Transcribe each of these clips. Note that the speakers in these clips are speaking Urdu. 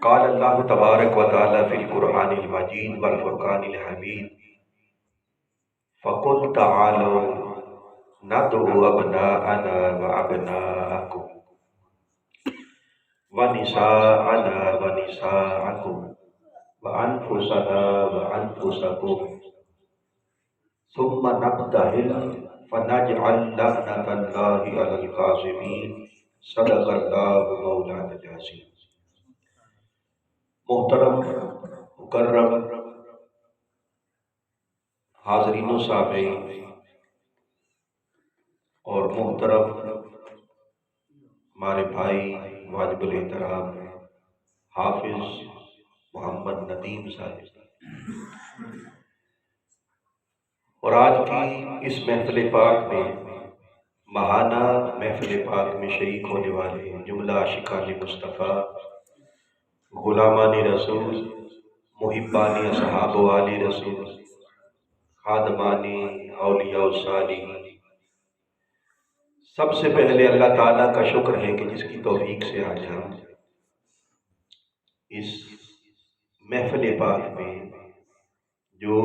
قال اللہ تبارک و تعالی فی القرآن المجید والفرقان الحمید فقل تعالوا ندعو ابناءنا وابناءکم ونساءنا ونساءکم وانفسنا وانفسکم ثم نبتہل فنجعل لعنۃ اللہ علی الکاذبین صدق اللہ مولانا العظیم۔ محترم مکرم حاضرین و سامعین اور محترم ہمارے بھائی واجب الاحترام حافظ محمد ندیم صاحب، اور آج کی اس محفل پاک میں ماہانہ محفل پاک میں شریک ہونے والے جملہ عاشقان مصطفیٰ، غلامان رسول، محبان اصحاب والی رسول، خادمان اولیاء الصالحین، سب سے پہلے اللہ تعالیٰ کا شکر ہے کہ جس کی توفیق سے آج ہم اس محفل پاک میں جو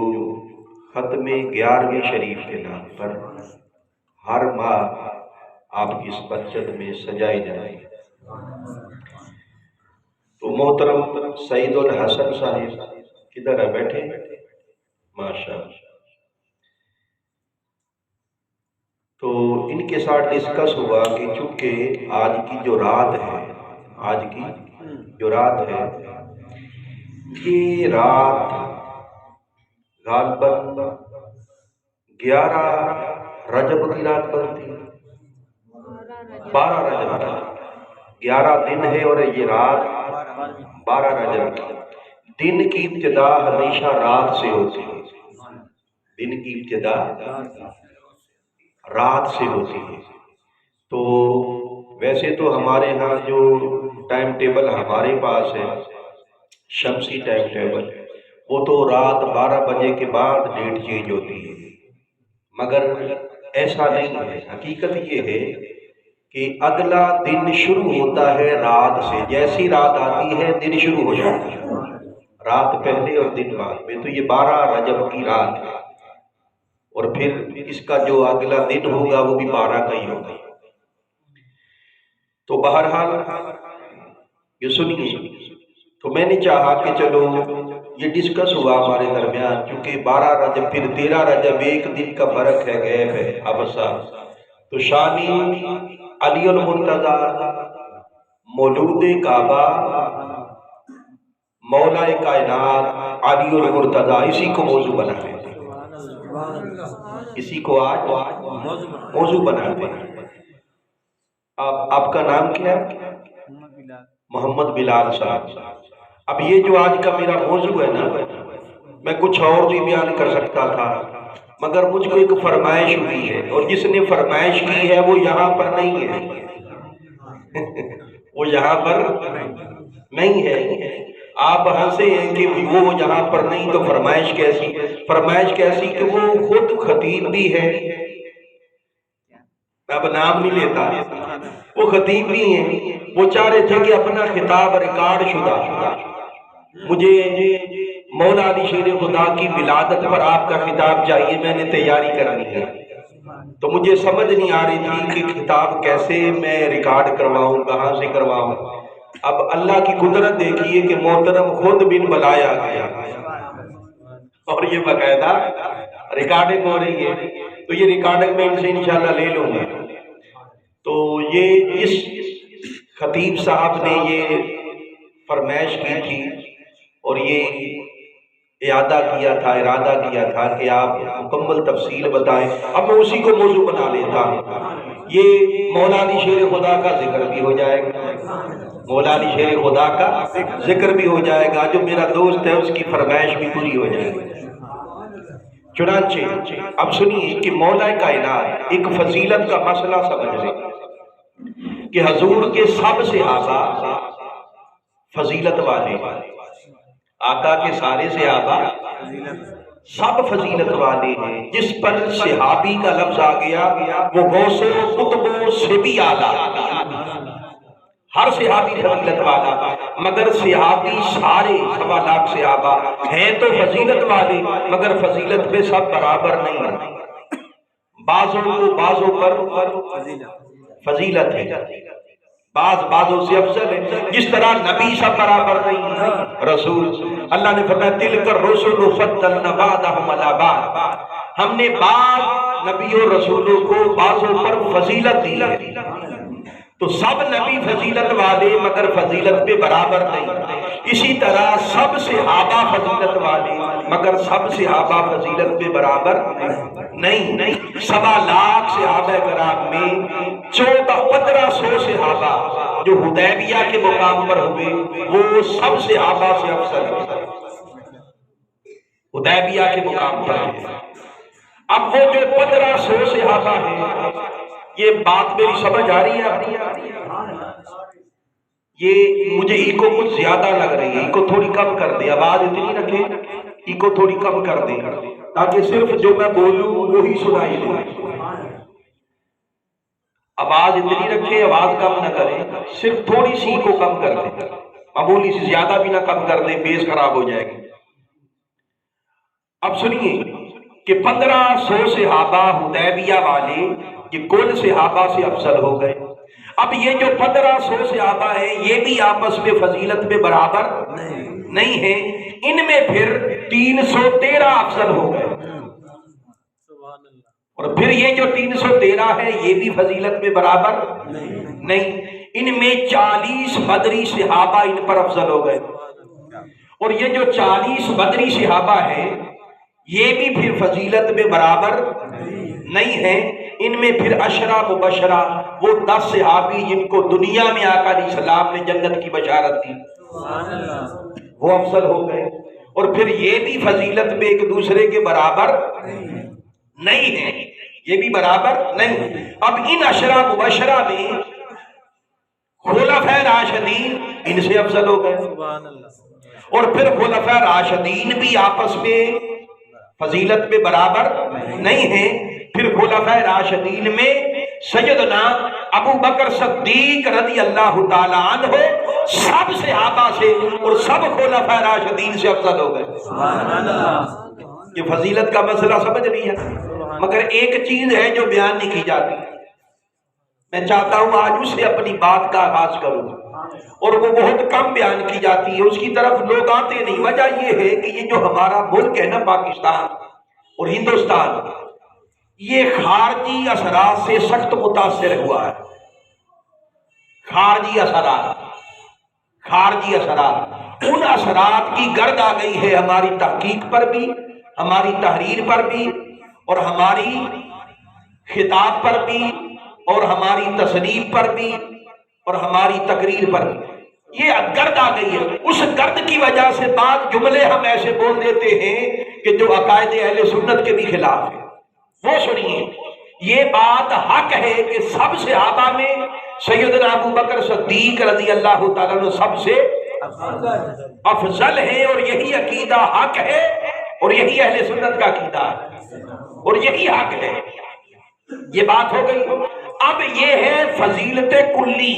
ختم 11ویں شریف کے نام پر ہر ماہ آپ کی اس مسجد میں سجائی جائے، تو محترم سعید الحسن صاحب کدھر ہے؟ بیٹھے ماشاءاللہ۔ تو ان کے ساتھ ڈسکس ہوا کہ چونکہ آج کی جو رات ہے، یہ رات غالباً 11 رجب کی رات بنتی، 12 رجب کی، 11 دن ہے اور یہ رات 12 رجب کی۔ دن کی ابتدا ہمیشہ رات سے ہوتی ہے، دن کی ابتدا رات سے ہوتی ہے۔ تو ویسے تو ہمارے ہاں جو ٹائم ٹیبل ہمارے پاس ہے، شمسی ٹائم ٹیبل، وہ تو رات 12 بجے کے بعد ڈیٹ چینج ہوتی ہے، مگر ایسا نہیں ہے۔ حقیقت یہ ہے کہ اگلا دن شروع ہوتا ہے رات سے، جیسی رات آتی ہے دن شروع ہو جاتا ہے، رات پہلے اور دن بعد میں۔ تو یہ 12 رجب کی رات ہے، اور پھر اس کا جو اگلا دن ہوگا وہ بھی 12 کا ہی ہوگا۔ تو بہرحال یہ سنیے، تو میں نے چاہا کہ چلو یہ ڈسکس ہوا ہمارے درمیان، چونکہ 12 رجب پھر 13 رجب، ایک دن کا فرق ہے، غیب ہے، ابسا۔ تو شانی علی المرتضیٰ مولود کعبہ مولا کائنات علی المرتضیٰ، اسی کو موضوع بناتے ہیں، اسی کو آج موضوع بناتے ہیں۔ آپ کا نام کیا ہے؟ محمد بلال صاحب۔ اب یہ جو آج کا میرا موضوع ہے نا، میں کچھ اور بھی بیان کر سکتا تھا، مگر مجھ کو ایک فرمائش ہوئی ہے، اور جس نے فرمائش کی ہے وہ یہاں پر نہیں ہے، وہ یہاں پر نہیں ہے۔ آپ ہنسے ہیں کہ وہ یہاں پر نہیں، تو فرمائش کیسی کہ وہ خود خطیب بھی ہے، اب نام نہیں لیتا، وہ خطیب بھی ہیں۔ وہ چاہ رہے تھے کہ اپنا خطاب ریکارڈ شدہ مجھے مولا علی شیر خدا کی ولادت پر آپ کا خطاب چاہیے، میں نے تیاری کرنی ہے۔ تو مجھے سمجھ نہیں آ رہی تھی کہ خطاب کیسے میں ریکارڈ کرواؤں، کہاں سے کرواؤں۔ اب اللہ کی قدرت دیکھیے کہ محترم خود بن بلایا گیا، اور یہ باقاعدہ ریکارڈنگ ہو رہی ہے، تو یہ ریکارڈنگ میں ان سے انشاءاللہ لے لوں گا۔ تو یہ اس خطیب صاحب نے یہ فرمائش کی تھی، اور یہ ارادہ کیا تھا کہ آپ مکمل تفصیل بتائیں۔ اب میں اسی کو موضوع بنا لیتا ہوں، یہ مولا علی شیر خدا کا ذکر بھی ہو جائے گا، مولا علی شیر خدا کا ذکر بھی ہو جائے گا، جو میرا دوست ہے اس کی فرمائش بھی پوری ہو جائے گی۔ چنانچہ اب سنیے کہ مولا کائنات ایک فضیلت کا مسئلہ سمجھ لیں کہ حضور کے سب صحابہ فضیلت والے، آقا کے سارے صحابہ سب فضیلت والے ہیں۔ جس پر صحابی کا لفظ آ گیا وہ غوث و قطب سے بھی اعلیٰ، ہر صحابی فضیلت والا، مگر صحابی سارے 1.25 لاکھ صحابہ ہیں تو فضیلت والے، مگر فضیلت میں سب برابر نہیں، بعضوں پر فضیلت ہے، بعضوں سے افضل ہے، جس طرح نبی سب برابر نہیں، رسول اللہ نے فرمایا تلک الرسل فضلنا بعضهم علی بعض، ہم نے بعض نبیوں رسولوں کو بعضوں پر فضیلت دی ہے، تو سب نبی فضیلت والے مگر فضیلت پہ برابر نہیں، اسی طرح سب صحابہ فضیلت والے مگر سب صحابہ فضیلت پہ برابر نہیں۔ 1.25 لاکھ صحابہ کرام میں 1500 صحابہ جو حدیبیہ کے مقام پر ہوئے وہ سب صحابہ سے افضل ہیں، حدیبیہ کے مقام پر ہیں۔ اب وہ جو 1500 صحابہ ہیں، یہ بات میری سمجھ آ رہی ہے آپ کی؟ یہ مجھے ایکو کچھ زیادہ لگ رہی ہے، ایکو تھوڑی کم کر دیں، آواز اتنی رکھیں، ایکو تھوڑی کم کر دیں تاکہ صرف جو میں بولوں وہی سنائی دے، آواز اتنی رکھیں، آواز کم نہ کریں، صرف تھوڑی سی کو کم کر دیں، معمولی سی، زیادہ بھی نہ کم کر دیں، بیس خراب ہو جائے گی۔ اب سنیے کہ 1500 صحابہ حدیبیہ والے یہ کل صحابہ سے افضل ہو گئے۔ اب یہ جو 1500 صحابہ ہیں یہ بھی آپس میں فضیلت میں برابر نہیں ہیں، ان میں پھر 313 افضل ہو گئے، اور پھر یہ جو 313 ہے یہ بھی فضیلت میں برابر نہیں، ان میں 40 بدری صحابہ ان پر افضل ہو گئے، اور یہ جو 40 بدری صحابہ ہیں یہ بھی پھر فضیلت میں برابر نہیں ہے، ان میں پھر 10 مبشرہ وہ 10 صحابی جن کو دنیا میں آقا علیہ السلام نے جنت کی بشارت دی وہ افضل ہو گئے، اور پھر یہ بھی فضیلت میں ایک دوسرے کے برابر نہیں ہے، یہ بھی برابر نہیں۔ اب ان 10 مبشرہ میں خلفائے راشدین ان سے افضل ہو گئے، اور پھر خلفائے راشدین بھی آپس میں فضیلت میں برابر نہیں ہیں، پھر خلفائے راشدین میں سیدنا ابو بکر صدیق رضی اللہ تعالیٰ عنہ سب صحابہ سے اور سب خلفائے راشدین سے افضل ہو گئے۔ یہ فضیلت کا مسئلہ سمجھ لیا، مگر ایک چیز ہے جو بیان نہیں کی جاتی، میں چاہتا ہوں آج اس سے اپنی بات کا آغاز کروں، اور وہ بہت کم بیان کی جاتی ہے، اس کی طرف لوگ آتے نہیں۔ وجہ یہ ہے کہ یہ جو ہمارا ملک ہے نا پاکستان اور ہندوستان، یہ خارجی اثرات سے سخت متاثر ہوا ہے، خارجی اثرات، ان اثرات کی گرد آ گئی ہے ہماری تحقیق پر بھی، ہماری تحریر پر بھی، اور ہماری خطاب پر بھی، اور ہماری تصنیف پر بھی، اور ہماری تقریر پر بھی، یہ گرد آ گئی ہے۔ اس گرد کی وجہ سے بعض جملے ہم ایسے بول دیتے ہیں کہ جو عقائد اہل سنت کے بھی خلاف ہے۔ وہ سنیے، یہ بات حق ہے کہ سب صحابہ میں سیدنا ابو بکر صدیق رضی اللہ تعالیٰ عنہ سب سے افضل ہے، اور یہی عقیدہ حق ہے، اور یہی اہل سنت کا عقیدہ ہے، اور یہی حق ہے۔ یہ بات ہو گئی۔ اب یہ ہے فضیلت کلی،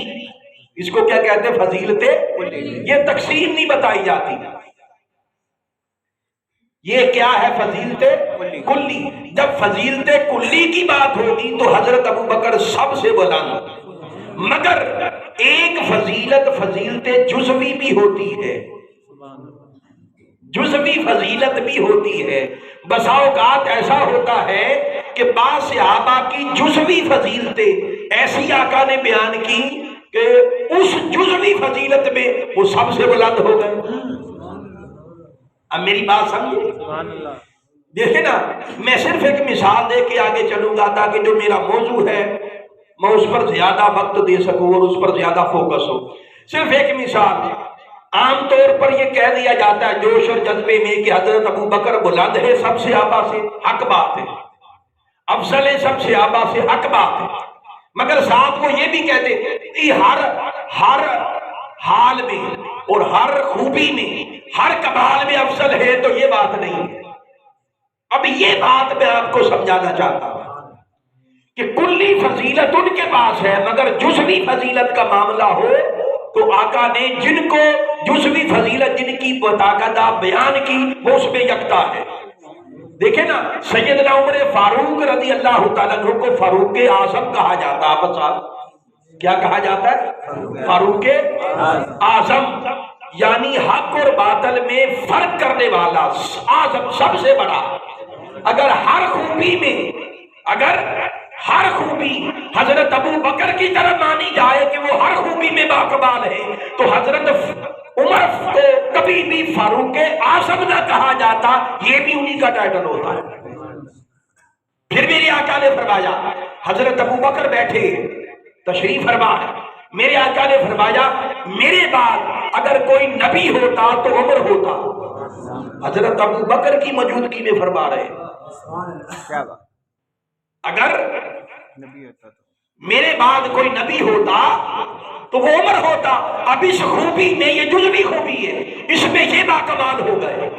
اس کو کیا کہتے ہیں؟ فضیلت کلی۔ یہ تقسیم نہیں بتائی جاتی، یہ کیا ہے؟ فضیلت کلی۔ جب فضیلت کلی کی بات ہوگی تو حضرت ابو بکر سب سے بلند، مگر ایک فضیلت جزوی بھی ہوتی ہے، جزوی فضیلت بھی ہوتی ہے۔ بسا اوقات ایسا ہوتا ہے کہ بعض صحابہ کی جزوی فضیلتیں ایسی آقا نے بیان کی کہ اس جزوی فضیلت میں وہ سب سے بلند ہو گئے۔ اب میری بات سمجھے؟ دیکھیں نا، میں صرف ایک مثال دے کے آگے چلوں گا تاکہ جو میرا موضوع ہے میں اس پر زیادہ وقت دے سکوں اور اس پر زیادہ فوکس ہو۔ صرف ایک مثال، عام طور پر یہ کہہ دیا جاتا ہے جوش اور جذبے میں کہ حضرت ابو بکر بلند ہے سب صحابہ سے، حق بات ہے، افضل ہے سب صحابہ سے، حق بات ہے، مگر ساتھ وہ یہ بھی کہتے کہ ہر حال میں اور ہر خوبی میں، ہر کمال میں افضل ہے، تو یہ بات نہیں ہے۔ اب یہ بات میں آپ کو سمجھانا چاہتا ہوں کہ کلی فضیلت ان کے پاس ہے، مگر جزوی فضیلت کا معاملہ ہو تو آقا نے جن کو جزوی فضیلت جن کی باقاعدہ بیان کی وہ اس میں یکتا ہے. دیکھیں نا سیدنا عمر فاروق رضی اللہ تعالیٰ عنہ کو فاروق اعظم کہا جاتا ہے. صاحب کیا کہا جاتا ہے؟ فاروق اعظم، یعنی حق اور باطل میں فرق کرنے والا اعظم، سب سے بڑا. اگر ہر خوبی حضرت ابو بکر کی طرف مانی جائے کہ وہ ہر خوبی میں باکمال ہے، تو حضرت عمر کو کبھی بھی فاروق اعظم نہ کہا جاتا، یہ بھی انہی کا ٹائٹل ہوتا ہے. پھر میرے آقا نے فرمایا، حضرت ابو بکر بیٹھے تشریف فرما، میرے آقا نے فرمایا میرے بعد اگر کوئی نبی ہوتا تو عمر ہوتا. حضرت ابو بکر کی موجودگی میں فرما رہے اگر میرے بعد کوئی نبی ہوتا تو وہ عمر ہوتا. اب اس خوبی میں یہ جزوی خوبی ہے، اس میں یہ باکمال ہو گئے.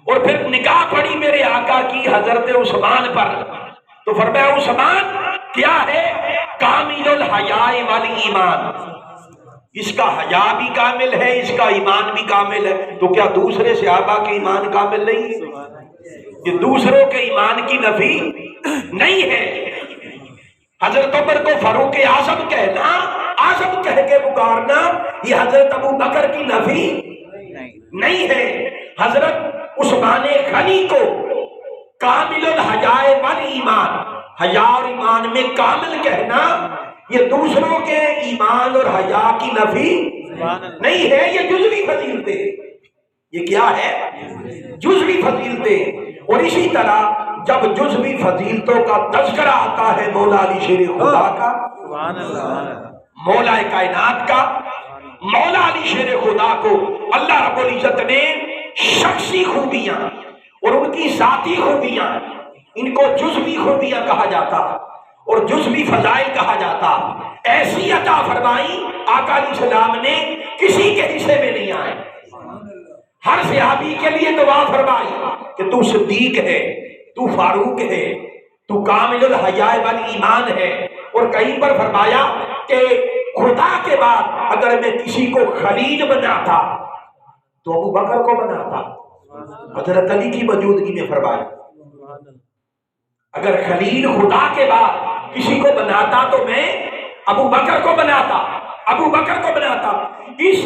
اور پھر نگاہ پڑی میرے آقا کی حضرت عثمان پر، تو فرمایا عثمان کیا ہے؟ کامل الحیاء والایمان، اس کا حیا بھی کامل ہے، اس کا ایمان بھی کامل ہے. تو کیا دوسرے صحابہ کے ایمان کامل نہیں ہے؟ یہ دوسروں کے ایمان کی نفی نہیں ہے. حضرت عمر کو فاروق اعظم کہنا، اعظم کہہ کے پکارنا، یہ حضرت ابو بکر کی نفی نہیں ہے. حضرت عثمان غنی کو کامل الحیاء والایمان، حیا اور ایمان میں کامل کہنا، یہ دوسروں کے ایمان اور حیا کی نفی نہیں ہے، یہ جزوی فضیلتیں. یہ کیا ہے؟ جزوی فضیلتیں. اور اسی طرح جب جزوی فضیلتوں کا تذکرہ آتا ہے مولا علی شیر خدا کا، مولا کائنات کا، مولا علی شیر خدا کو اللہ رب العزت نے شخصی خوبیاں اور ان کی ذاتی خوبیاں، ان کو جزوی خوبیاں کہا جاتا اور جزوی فضائل کہا جاتا، ایسی عطا فرمائی آقا علیہ السلام نے کسی کے حصے میں نہیں آئے. ہر صحابی کے لیے دعا فرمائی کہ تو صدیق ہے، تو فاروق ہے، تو کامل الحیاء والایمان ہے. اور کہیں پر فرمایا کہ خدا کے بعد اگر میں کسی کو خلیل بناتا تو ابو بکر کو بناتا. حضرت علی کی موجودگی میں فرمایا اگر خلیل خدا کے بعد کسی کو بناتا تو میں ابو بکر کو بناتا، ابو بکر کو بناتا. اس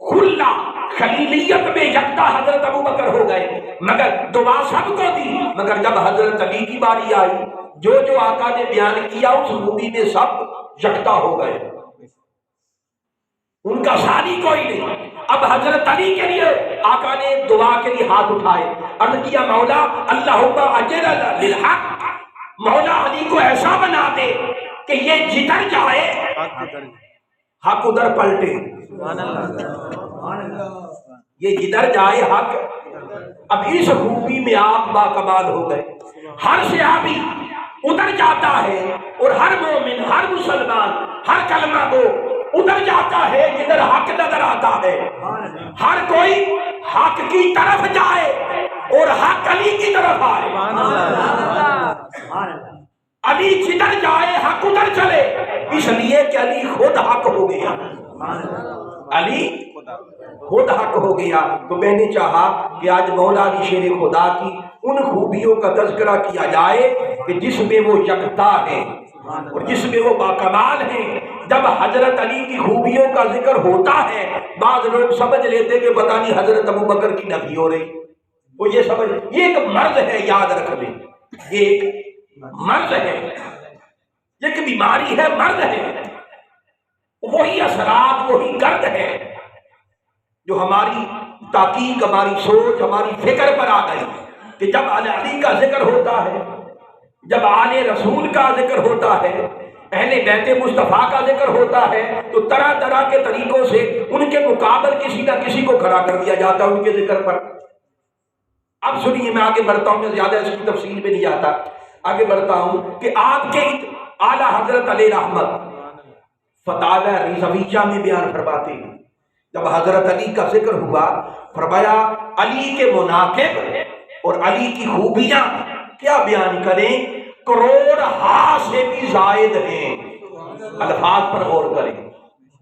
خلا خلیلیت میں یکتا حضرت ابو بکر ہو گئے، مگر دعا سب کو دی. مگر جب حضرت علی کی باری آئی، جو آقا نے بیان کیا اس خوبی میں سب یکتا ہو گئے، ان کا ثانی کوئی نہیں. اب حضرت علی کے لیے آقا نے دعا کے لیے ہاتھ اٹھائے، عرض کیا مولا اللہم اجر للحق، مولا علی کو ایسا بنا دے کہ یہ جدھر جائے حق ادھر پلٹے. یہ جدھر جائے حق. اب اس خوبی میں آپ باکمال ہو گئے. ہر صحابی ادھر جاتا ہے اور ہر مومن، ہر مسلمان، ہر کلمہ گو ادھر جاتا ہے جدھر حق نظر آتا ہے. ہر کوئی حق کی طرف جائے اور حق علی کی طرف آئے. علی جدھر جائے حق ادھر چلے، اس لیے کہ علی خود حق ہو گیا. علی خود حق ہو گیا. تو میں نے چاہا کہ آج مولا علی شیر خدا کی ان خوبیوں کا تذکرہ کیا جائے کہ جس میں وہ یکتا ہے اور جس میں وہ باکمال ہیں. جب حضرت علی کی خوبیوں کا ذکر ہوتا ہے بعض لوگ سمجھ لیتے کہ پتہ نہیں حضرت ابو بکر کی نفی ہو رہی. وہ یہ سمجھ، یہ ایک مرض ہے، یاد رکھ لیں، یہ ایک مرض ہے، یہ ایک بیماری ہے، مرض ہے. وہی اثرات، وہی گرد ہے جو ہماری تحقیق، ہماری سوچ، ہماری فکر پر آ گئی کہ جب علی کا ذکر ہوتا ہے، جب آل رسول کا ذکر ہوتا ہے، اہل بیت مصطفیٰ کا ذکر ہوتا ہے، تو طرح طرح کے طریقوں سے ان کے مقابل کسی نہ کسی کو کھڑا کر دیا جاتا ہے ان کے ذکر پر. اب سنیے، میں آگے بڑھتا ہوں، میں زیادہ اس کی تفصیل میں نہیں جاتا، آگے بڑھتا ہوں کہ آپ کے اعلیٰ حضرت علیہ رحمت فتاوی رضویہ میں بیان فرماتے ہیں. جب حضرت علی کا ذکر ہوا فرمایا علی کے مناقب اور علی کی خوبیاں کیا بیان کریں، کروڑ ہا سے بھی زائد ہیں. الفاظ پر غور کریں،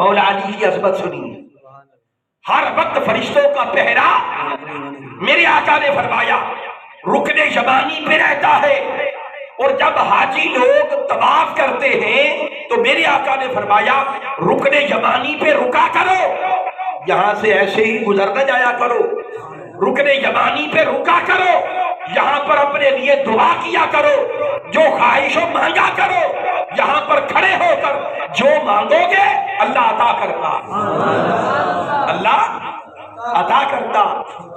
مولا علی کی عظمت سنیے. ہر وقت فرشتوں کا پہرا میرے آقا نے فرمایا رکن یمانی پہ رہتا ہے، اور جب حاجی لوگ طواف کرتے ہیں تو میرے آقا نے فرمایا رکن یمانی پہ رکا کرو، یہاں سے ایسے ہی گزر نہ جایا کرو، رکن یمانی پہ رکا کرو، یہاں پر اپنے لیے دعا کیا کرو، جو خواہش ہو مانگا کرو، یہاں پر کھڑے ہو کر جو مانگو گے اللہ عطا کرتا، اللہ عطا کرتا.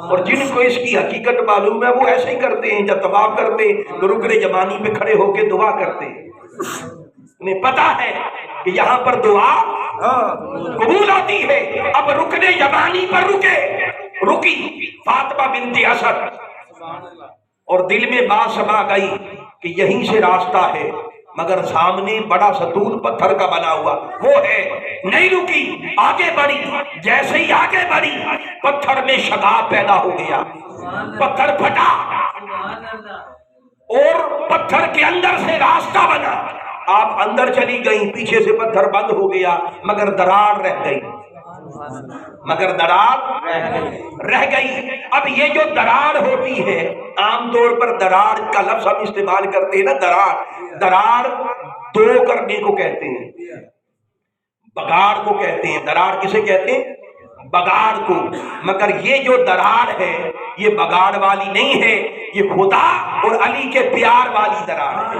اور جن کو اس کی حقیقت معلوم ہے وہ ایسے ہی کرتے ہیں، جب طواف کرتے تو رکن یمانی پہ کھڑے ہو کے دعا کرتے ہیں. انہیں پتا ہے کہ یہاں پر دعا قبول ہوتی ہے. اب رکن یمانی پر رکی فاطمہ بنت اسد، اور دل میں بات سما گئی کہ یہیں سے راستہ ہے، مگر سامنے بڑا ستون پتھر کا بنا ہوا وہ ہے. نہیں رکی، آگے بڑھی. جیسے ہی آگے بڑھی پتھر میں شگاف پیدا ہو گیا، پتھر پھٹا اور پتھر کے اندر سے راستہ بنا. آپ اندر چلی گئی، پیچھے سے پتھر بند ہو گیا، مگر دراڑ رہ گئی، رہ گئی. اب یہ جو دراڑ ہوتی ہے، عام طور پر دراڑ کا لفظ ہم استعمال کرتے ہیں نا، دراڑ دو کرنے کو کہتے ہیں، بگاڑ کو کہتے ہیں. دراڑ کسے کہتے ہیں؟ بگاڑ کو. مگر یہ جو دراڑ ہے یہ بگاڑ والی نہیں ہے، یہ خدا اور علی کے پیار والی دراڑ ہے.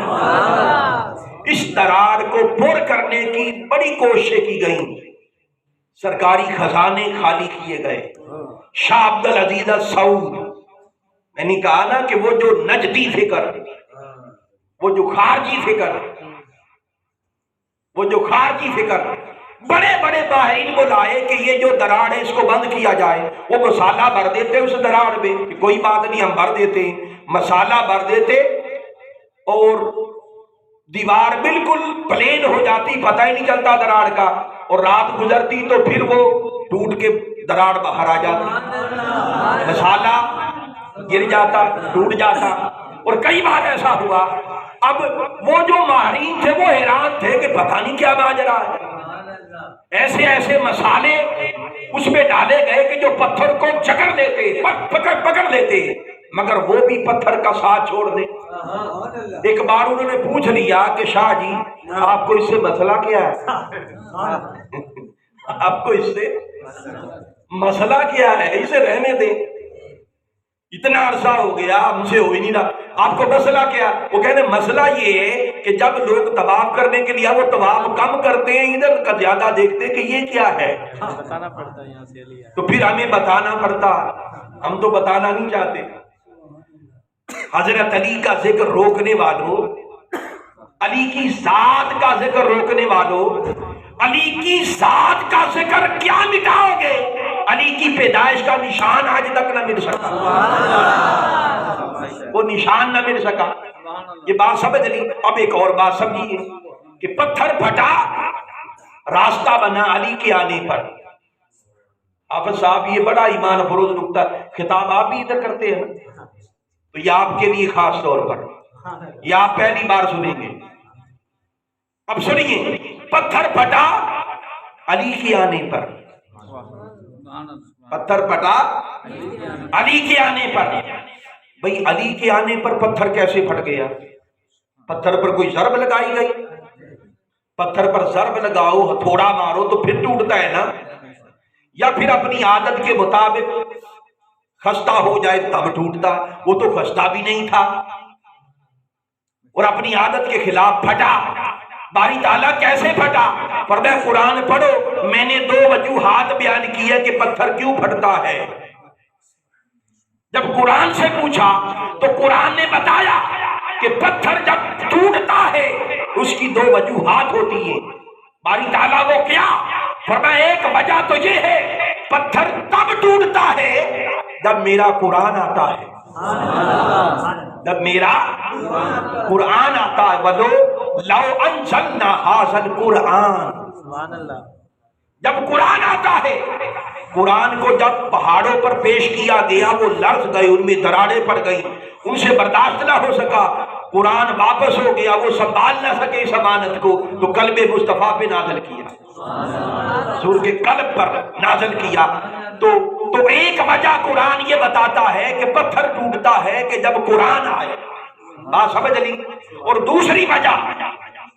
اس دراڑ کو پر کرنے کی بڑی کوششیں کی گئیں، سرکاری خزانے خالی کیے گئے. شاہ عبد العزیز سعود، میں نے کہا نا کہ وہ جو نجدی فکر، وہ جو خارجی فکر، بڑے بڑے ماہرین کو لائے کہ یہ جو دراڑ ہے اس کو بند کیا جائے. وہ مسالہ بھر دیتے اس دراڑ میں کہ کوئی بات نہیں ہم بھر دیتے، مسالہ بھر دیتے اور دیوار بالکل پلین ہو جاتی، پتہ ہی نہیں چلتا دراڑ کا. اور رات گزرتی تو پھر وہ ٹوٹ کے دراڑ باہر آ جاتی، مسالہ گر جاتا، ٹوٹ جاتا. اور کئی بار ایسا ہوا. اب وہ جو ماہرین تھے وہ حیران تھے کہ پتہ نہیں کیا ماجرا ہے. ایسے ایسے مسالے اس میں ڈالے گئے کہ جو پتھر کو جکڑ لیتے، پکڑ لیتے، مگر وہ بھی پتھر کا ساتھ چھوڑ دے. ایک بار انہوں نے پوچھ لیا کہ شاہ جی آپ کو اس سے مسئلہ کیا ہے؟ آپ کو اس سے مسئلہ کیا ہے؟ اسے رہنے دیں، اتنا عرصہ ہو گیا ہم سے ہو ہی نہیں رہا، آپ کو مسئلہ کیا؟ وہ کہنے مسئلہ یہ ہے کہ جب لوگ طواف کرنے کے لیے وہ طواف کم کرتے ہیں، ادھر کا زیادہ دیکھتے کہ یہ کیا ہے، بتانا پڑتا ہے یہاں سے، تو پھر ہمیں بتانا پڑتا. ہم تو بتانا نہیں چاہتے. حضرت علی کا ذکر روکنے والوں، علی کی ذات کا ذکر روکنے والوں، علی کی ذات کا ذکر کیا مٹاؤ گے؟ علی کی پیدائش کا نشان آج تک نہ مل سکا، وہ نشان نہ مل سکا. یہ بات سمجھ لی. اب ایک اور بات سمجھیے کہ پتھر پھٹا، راستہ بنا علی کے آنے پر. حافظ صاحب یہ بڑا ایمان فروز نکتہ خطاب آپ بھی ادھر کرتے ہیں، تو یہ آپ کے لیے خاص طور پر، یہ آپ پہلی بار سنیں گے. اب سنیے، پتھر پھٹا علی کے آنے پر، پتھر پھٹا علی کے آنے پر. بھئی علی کے آنے پر پتھر کیسے پھٹ گیا؟ پتھر پر کوئی ضرب لگائی گئی؟ پتھر پر ضرب لگاؤ، ہتھوڑا مارو تو پھر ٹوٹتا ہے نا، یا پھر اپنی عادت کے مطابق خستہ ہو جائے تب ٹوٹتا؟ وہ تو خستہ بھی نہیں تھا اور اپنی عادت کے خلاف پھٹا. باری تعالیٰ کیسے پھٹا؟ فرمایا قرآن پڑھو، میں نے 2 وجوہات بیان کی ہے کہ پتھر کیوں پھٹتا ہے. جب قرآن سے پوچھا تو قرآن نے بتایا کہ پتھر جب ٹوٹتا ہے اس کی 2 وجوہات ہوتی ہیں. باری تعالیٰ وہ کیا؟ فرمایا ایک وجہ تو یہ ہے پتھر تب ٹوٹتا ہے جب میرا قرآن آتا ہے، جب میرا قرآن آتا ہے. وَلَوْ لَوْ أَنزَلْنَا هَذَا الْقُرْآنَ، جب قرآن آتا ہے. قرآن کو جب پہاڑوں پر پیش کیا گیا وہ لرز گئے، ان میں دراڑیں پڑ گئی، ان سے برداشت نہ ہو سکا. قرآن واپس ہو گیا، وہ سنبھال نہ سکے اس امانت کو، تو قلب مصطفیٰ پہ نازل کیا. حضور کے قلب پر نازل کیا۔ تو ایک وجہ قرآن یہ بتاتا ہے کہ پتھر ٹوٹتا ہے کہ جب قرآن آئے، بات سمجھ لی۔ اور دوسری وجہ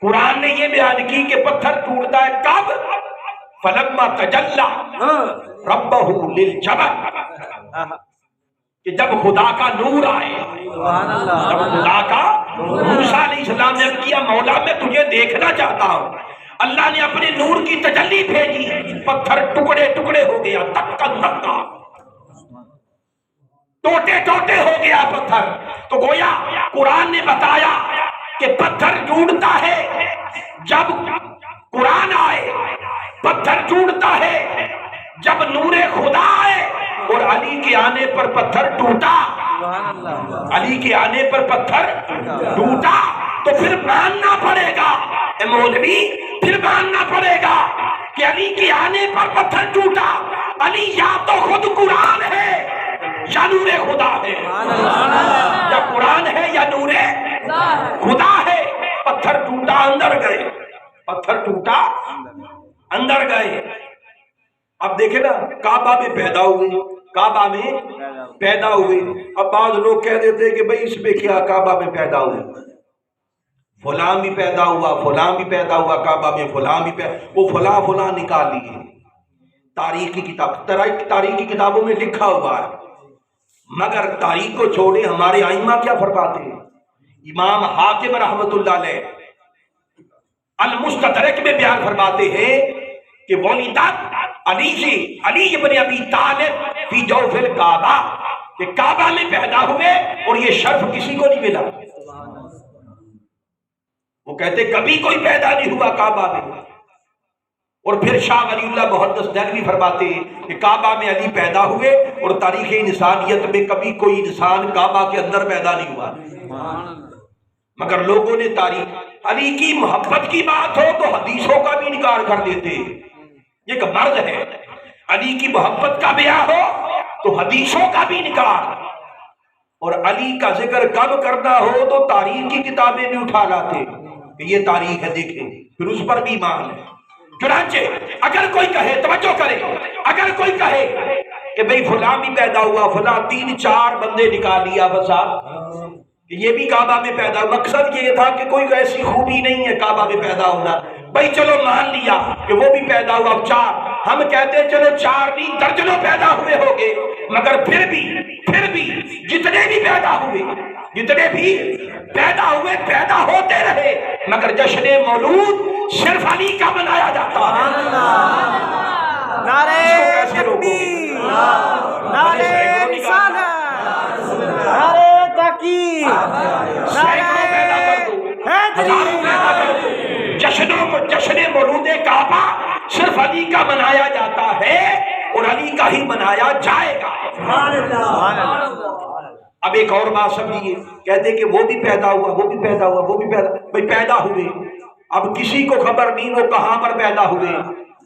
قرآن نے یہ بیان کی کہ پتھر ٹوٹتا ہے کب؟ فلما تجلی ربہ للجبل، کہ جب خدا کا نور آئے، جب خدا کا موسیٰ علیہ السلام نے کیا مولا میں تجھے دیکھنا چاہتا ہوں، اللہ نے اپنے نور کی تجلی بھیجی، پتھر ٹکڑے ٹکڑے ہو گیا، دکن دکا، ٹوٹے ٹوٹے ہو گیا پتھر۔ تو گویا قرآن نے بتایا کہ پتھر ٹوٹتا ہے جب قرآن آئے، پتھر ٹوٹتا ہے جب نور خدا آئے، اور علی کے آنے پر پتھر ٹوٹا، علی کے آنے پر پتھر ٹوٹا۔ تو پھر ماننا پڑے گا اے مولوی، پھر ماننا پڑے گا کہ علی کے آنے پر پتھر ٹوٹا۔ علی یا تو خود قرآن ہے یا نور خدا ہے، یا قرآن ہے یا نور خدا ہے۔ پتھر ٹوٹا اندر گئے، پتھر ٹوٹا اندر گئے۔ اب دیکھیں نا، کعبہ میں پیدا ہوئے، کعبہ میں پیدا ہوئے۔ اب بعض لوگ کہہ دیتے کہ بھئی اس میں کیا، کعبہ میں پیدا ہوئے، فلاں بھی پیدا ہوا، فلاں بھی پیدا ہوا، کعبہ میں فلاں بھی پیدا، وہ فلاں فلاں نکال لیے۔ تاریخی کتاب، تاریخی کتابوں میں لکھا ہوا ہے، مگر تاریخ کو چھوڑے ہمارے ائمہ کیا فرماتے ہیں؟ امام حاکم رحمت اللہ علیہ المستدرک میں بیان فرماتے ہیں کہ ولدت علی ابن ابی طالب فی جوف الکعبہ، کہ کعبہ میں پیدا ہوئے اور یہ شرف کسی کو نہیں ملا۔ وہ کہتے کبھی کوئی پیدا نہیں ہوا کعبہ میں۔ اور پھر شاہ ولی اللہ محدث دہلوی فرماتے ہیں کہ کعبہ میں علی پیدا ہوئے، اور تاریخ انسانیت میں کبھی کوئی انسان کعبہ کے اندر پیدا نہیں ہوا۔ مگر لوگوں نے تاریخ، علی کی محبت کی بات ہو تو حدیثوں کا بھی انکار کر دیتے ہیں۔ یہ کہ مرد ہے، علی کی محبت کا بیان ہو تو حدیثوں کا بھی انکار، اور علی کا ذکر کم کرنا ہو تو تاریخ کی کتابیں بھی اٹھا لاتے کہ یہ تاریخ ہے، دیکھیں، پھر اس پر بھی ایمان ہے۔ چنانچہ اگر کوئی کہے، توجہ کرے، اگر کوئی کہے کہ بھئی فلاں بھی پیدا ہوا، فلاں 3-4 بندے نکال لیا بسا کہ یہ بھی کعبہ میں پیدا ہوا، مقصد یہ تھا کہ کوئی ایسی خوبی نہیں ہے کعبہ میں پیدا ہونا، بھئی چلو مان لیا کہ وہ بھی پیدا ہوا 4، ہم کہتے ہیں چلو 4 نہیں درجنوں پیدا ہوئے ہوگے، مگر پھر بھی جتنے بھی پیدا ہوئے، جتنے بھی پیدا ہوئے پیدا ہوتے رہے، مگر جشن مولود صرف علی کا منایا جاتا ہے۔ نعرہ تکبیر، نعرہ رسالت، نعرہ تحقیق، جشن مولود کعبہ صرف علی کا منایا جاتا ہے اور علی کا ہی منایا جائے گا۔ اب ایک اور بات سمجھیے، کہتے کہ وہ بھی پیدا ہوا، وہ بھی پیدا ہوا، وہ بھی پیدا، بھئی پیدا ہوئے، اب کسی کو خبر نہیں وہ کہاں پر پیدا ہوئے۔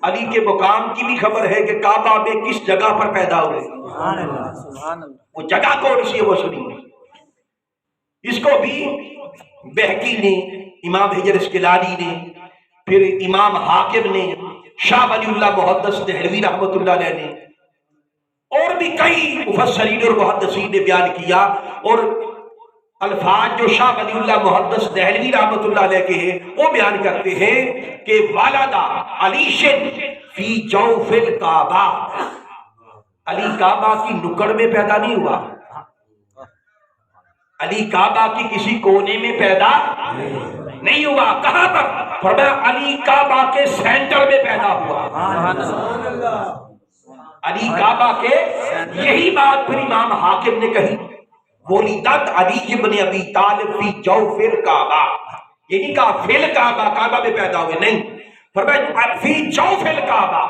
علی کے مقام کی بھی خبر ہے کہ کعبہ میں کس جگہ پر پیدا ہوئے، وہ جگہ کون سی ہے وہ سنیے۔ اس کو بھی بہقی نے، امام حجر اسقلانی نے، پھر امام حاکم نے، شاہ ولی اللہ محدث دہلوی رحمت اللہ علیہ نے، اور بھی کئی مفسرین اور محدثین نے بیان کیا، اور الفاظ جو شاہ ولی اللہ محدث دہلوی رحمت اللہ علیہ کے ہیں وہ بیان کرتے ہیں کہ والدہ علی فی جوف الکعبہ، علی کعبہ کی نکڑ میں پیدا نہیں ہوا، علی کعبہ کی کسی کونے میں پیدا نہیں ہوا۔ کہاں پر؟ فرمایا علی کعبہ کے سینٹر میں پیدا ہوا، علی کعبہ کے۔ یہی بات پھر امام حاکم نے کہی، ولدت علی ابن ابی طالب فی جوف الکعبہ، یہ نہیں کہا فی الکعبہ، کعبہ میں پیدا ہوئے، نہیں، فرمایا فی جوف الکعبہ،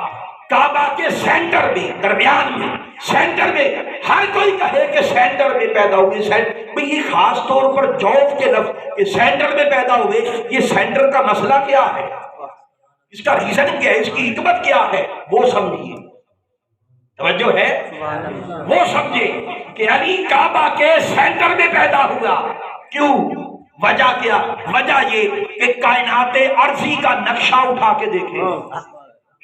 کعبہ کے سینٹر میں، درمیان میں، سینٹر میں۔ ہر کوئی کہے کہ سینٹر میں پیدا ہوئے، یہ خاص طور پر جوف کے لفظ کہ سینٹر میں پیدا ہوئے، یہ سینٹر کا مسئلہ کیا ہے، اس کا ریزن کیا ہے، اس کی حکمت کیا ہے، وہ سمجھیے، توجہ ہے، وہ سمجھے کہ علی کعبہ کے سینٹر میں پیدا ہوا۔ کیوں؟ وجہ کیا؟ وجہ یہ کہ کائنات ارضی کا نقشہ اٹھا کے دیکھیں،